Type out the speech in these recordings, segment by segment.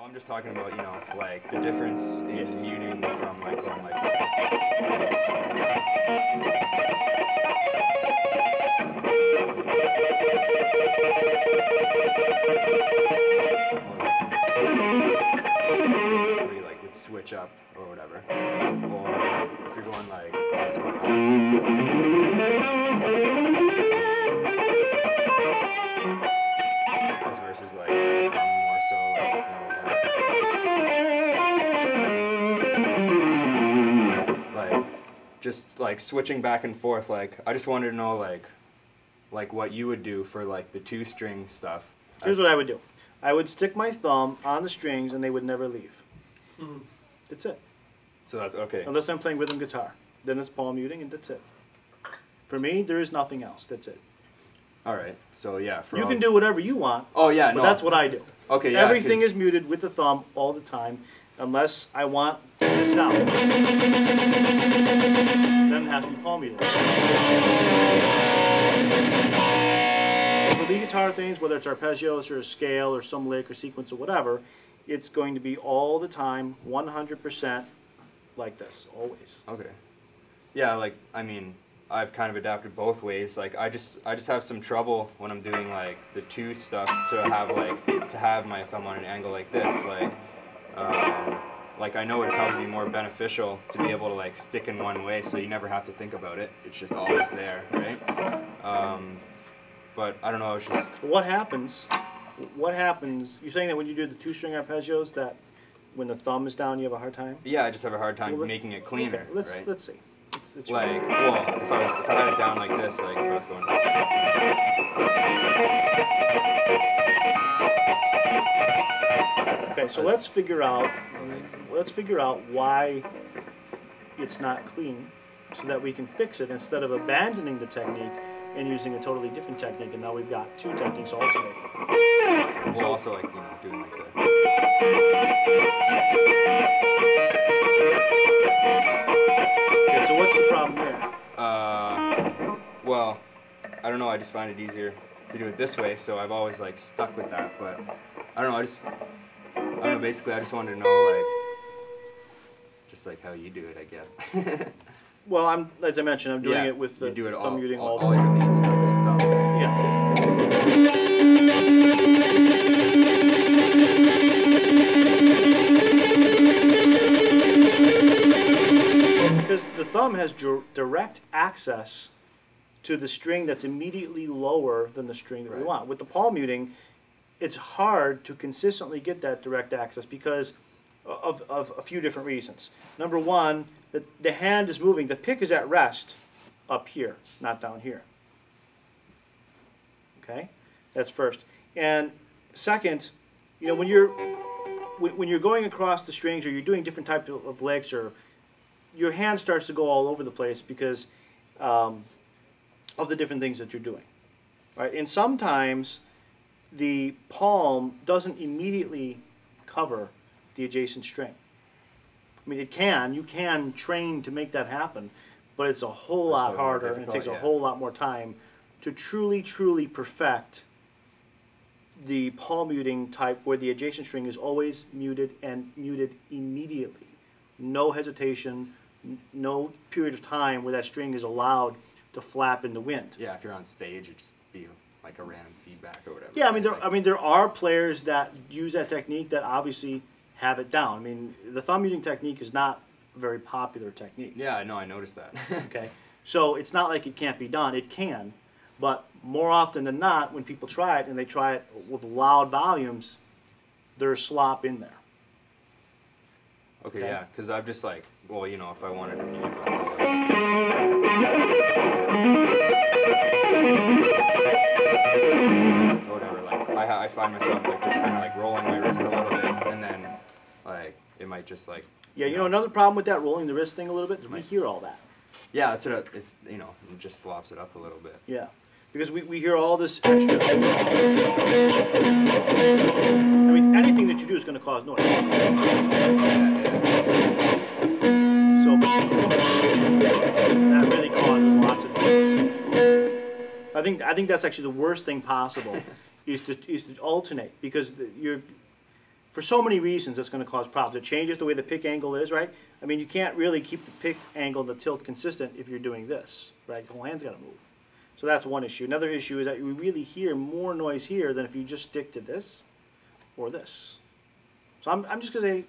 I'm just talking about, you know, like the difference in muting from like going like this. Where you like would switch up or whatever. Or if you're going like it's going up. As versus like if I'm more so like just like switching back and forth. Like I just wanted to know like what you would do for like the 2-string stuff. Here's what I would do. I would stick my thumb on the strings and they would never leave. Mm-hmm. That's it. So that's okay. Unless I'm playing rhythm guitar. Then it's palm muting and that's it. For me, there is nothing else. That's it. All right. So yeah, for You all... can do whatever you want. Oh yeah, but no. that's what I do. Okay, yeah. Everything is muted with the thumb all the time, unless I want this out. Then it has to be palm muted. For lead guitar things, whether it's arpeggios or a scale or some lick or sequence or whatever, it's going to be all the time, 100% like this, always. Okay. Yeah, like I mean, I've kind of adapted both ways. Like I just have some trouble when I'm doing like the 2 stuff to have my thumb on an angle like this. Like I know it'd probably be more beneficial to be able to like stick in one way, so you never have to think about it. It's just always there, right? But I don't know. It's just What happens? You're saying that when you do the 2-string arpeggios, that when the thumb is down, you have a hard time? yeah, I just have a hard time Well, making it cleaner. Okay, let's right? see. It's Like, well, if I had it down like this, like if I was going. Okay, so let's figure out why it's not clean, so that we can fix it instead of abandoning the technique and using a totally different technique. And now we've got 2 techniques alternating. Well, also like doing like this. Okay, so what's the problem there? Well, I don't know. I just find it easier to do it this way, so I've always like stuck with that. But I don't know. I don't know. Basically, I just wanted to know like, just like how you do it, I guess. Well, as I mentioned, I'm doing Yeah, it with the you do it thumb muting all all the your time. lead stuff is thumb. Yeah. Because the thumb has direct access to the string that's immediately lower than the string that we want. With the palm muting, it's hard to consistently get that direct access because of a few different reasons. Number one, the hand is moving. The pick is at rest up here, not down here. Okay, that's first. And second, you know, when you're going across the strings or you're doing different types of licks, or your hand starts to go all over the place because of the different things that you're doing, right? And sometimes the palm doesn't immediately cover the adjacent string. I mean, you can train to make that happen, but it's a whole lot harder and it takes a whole lot more time to truly perfect the palm muting type where the adjacent string is always muted and muted immediately. No hesitation, no period of time where that string is allowed to flap in the wind. Yeah, if you're on stage, it'd just be like a random feedback or whatever. Yeah, I mean there are players that use that technique that obviously have it down. I mean, the thumb muting technique is not a very popular technique. Yeah, I know, I noticed that. Okay, so it's not like it can't be done. It can, but more often than not, when people try it and they try it with loud volumes, there's slop in there. Okay, yeah, because I'm just like, well, you know, if I wanted to mute like, whatever, like I find myself like just kind of like rolling my wrist a little bit, and then like it might just like. Yeah, you know another problem with that rolling the wrist thing a little bit is we hear all that. Yeah, it's you know, it just slops it up a little bit. Yeah, because we hear all this extra. I mean, anything that you do is going to cause noise. So that really causes lots of noise. I think that's actually the worst thing possible is to alternate, because for so many reasons, it's going to cause problems. It changes the way the pick angle is, right? I mean, you can't really keep the pick angle and the tilt consistent if you're doing this, right? Your whole hand's got to move. So that's one issue. Another issue is that you really hear more noise here than if you just stick to this or this. So I'm just going to say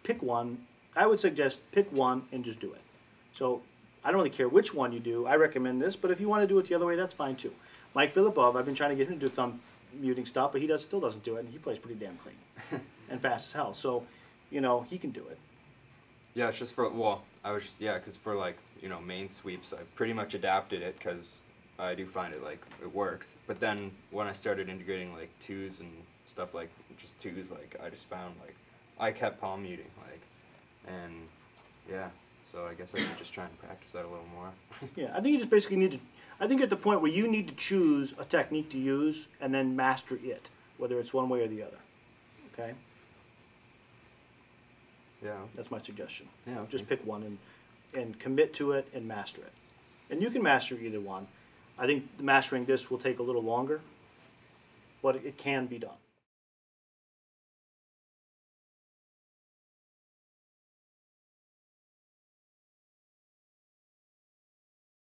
pick one. I would suggest pick one and just do it. So I don't really care which one you do. I recommend this, but if you want to do it the other way, that's fine too. Mike Filipov, I've been trying to get him to do thumb muting stuff, but he still doesn't do it, and he plays pretty damn clean and fast as hell. So, you know, he can do it. Yeah, it's just for, well, I was just, yeah, because for like, you know, main sweeps, I've pretty much adapted it because I do find it like it works. But then when I started integrating like twos and stuff like just twos, like I just found like I kept palm muting, like, and yeah, so I guess I could just try and practice that a little more. Yeah, I think you just basically need to, I think at the point where you need to choose a technique to use and then master it, whether it's one way or the other. Okay? Yeah. That's my suggestion. Yeah. Okay. Just pick one and commit to it and master it. And you can master either one. I think mastering this will take a little longer, but it can be done.